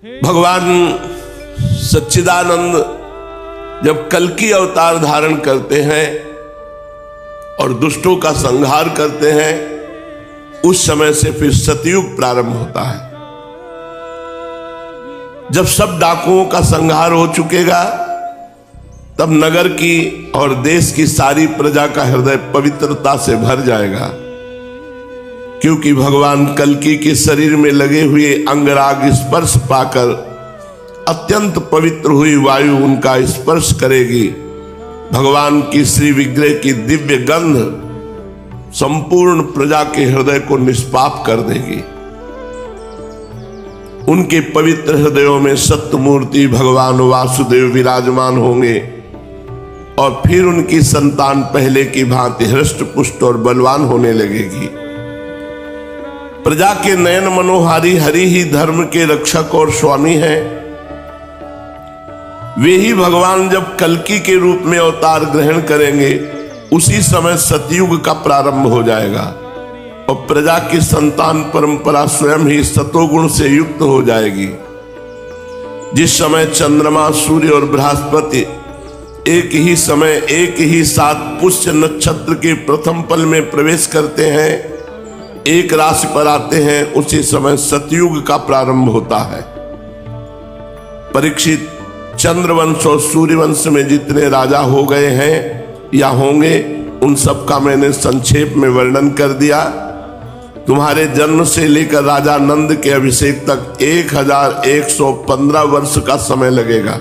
भगवान सच्चिदानंद जब कल्कि अवतार धारण करते हैं और दुष्टों का संहार करते हैं, उस समय से फिर सतयुग प्रारंभ होता है। जब सब डाकुओं का संहार हो चुकेगा, तब नगर की और देश की सारी प्रजा का हृदय पवित्रता से भर जाएगा, क्योंकि भगवान कल्कि के शरीर में लगे हुए अंगराग स्पर्श पाकर अत्यंत पवित्र हुई वायु उनका स्पर्श करेगी। भगवान की श्री विग्रह की दिव्य गंध संपूर्ण प्रजा के हृदय को निष्पाप कर देगी। उनके पवित्र हृदयों में सत्यमूर्ति भगवान वासुदेव विराजमान होंगे और फिर उनकी संतान पहले की भांति हृष्ट पुष्ट और बलवान होने लगेगी। प्रजा के नयन मनोहारी हरि ही धर्म के रक्षक और स्वामी हैं। वे ही भगवान जब कल्कि के रूप में अवतार ग्रहण करेंगे, उसी समय सतयुग का प्रारंभ हो जाएगा और प्रजा की संतान परंपरा स्वयं ही सतोगुण से युक्त हो जाएगी। जिस समय चंद्रमा, सूर्य और बृहस्पति एक ही समय एक ही साथ पुष्य नक्षत्र के प्रथम पल में प्रवेश करते हैं, एक राशि पर आते हैं, उसी समय सतयुग का प्रारंभ होता है। परीक्षित, चंद्रवंश और सूर्यवंश में जितने राजा हो गए हैं या होंगे, उन सब का मैंने संक्षेप में वर्णन कर दिया। तुम्हारे जन्म से लेकर राजा नंद के अभिषेक तक 1115 वर्ष का समय लगेगा।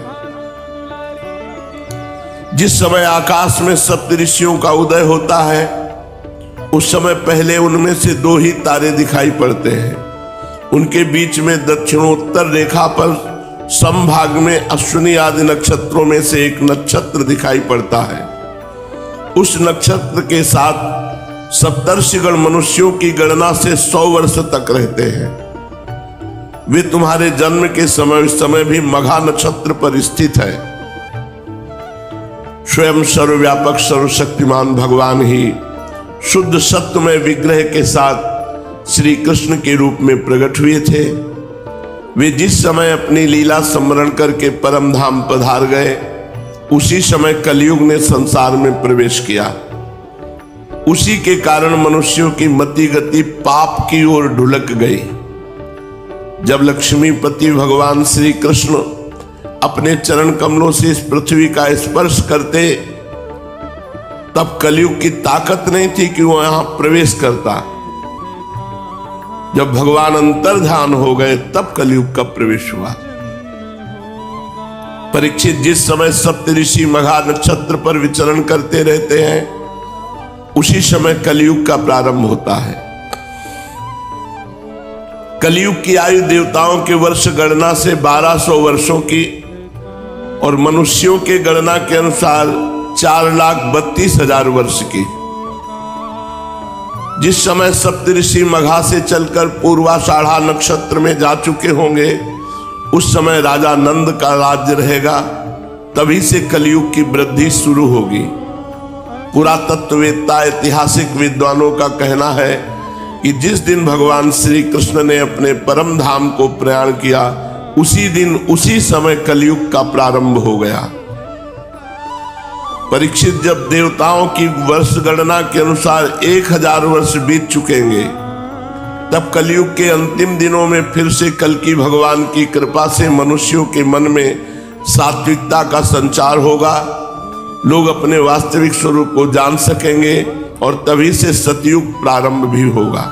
जिस समय आकाश में सप्तऋषियों का उदय होता है, उस समय पहले उनमें से 2 ही तारे दिखाई पड़ते हैं। उनके बीच में दक्षिणोत्तर रेखा पर समभाग में अश्विनी आदि नक्षत्रों में से एक नक्षत्र दिखाई पड़ता है। उस नक्षत्र के साथ सप्तर्षिगण मनुष्यों की गणना से 100 वर्ष तक रहते हैं। वे तुम्हारे जन्म के समय उस समय भी मघा नक्षत्र पर स्थित है। स्वयं सर्वव्यापक सर्वशक्तिमान भगवान ही शुद्ध सत्वमय विग्रह के साथ श्री कृष्ण के रूप में प्रकट हुए थे। वे जिस समय अपनी लीला स्मरण करके परम धाम पधार गए, उसी समय कलयुग ने संसार में प्रवेश किया। उसी के कारण मनुष्यों की मति गति पाप की ओर ढुलक गई। जब लक्ष्मीपति भगवान श्री कृष्ण अपने चरण कमलों से इस पृथ्वी का स्पर्श करते, तब कलयुग की ताकत नहीं थी कि वो यहां प्रवेश करता। जब भगवान अंतर्ध्यान हो गए, तब कलयुग का प्रवेश हुआ। परीक्षित, जिस समय सप्तऋषि मघा नक्षत्र पर विचरण करते रहते हैं, उसी समय कलयुग का प्रारंभ होता है। कलयुग की आयु देवताओं के वर्ष गणना से 1200 वर्षों की और मनुष्यों के गणना के अनुसार 4,32,000 वर्ष की। जिस समय सप्तऋषि मघा से चलकर पूर्वाषाढ़ा नक्षत्र में जा चुके होंगे, उस समय राजा नंद का राज्य रहेगा। तभी से कलयुग की वृद्धि शुरू होगी। पुरातत्ववेत्ता ऐतिहासिक विद्वानों का कहना है कि जिस दिन भगवान श्री कृष्ण ने अपने परम धाम को प्रयाण किया, उसी दिन उसी समय कलयुग का प्रारंभ हो गया। परीक्षित, जब देवताओं की वर्ष गणना के अनुसार 1000 वर्ष बीत चुकेंगे, तब कलयुग के अंतिम दिनों में फिर से कल्कि भगवान की कृपा से मनुष्यों के मन में सात्विकता का संचार होगा। लोग अपने वास्तविक स्वरूप को जान सकेंगे और तभी से सतयुग प्रारंभ भी होगा।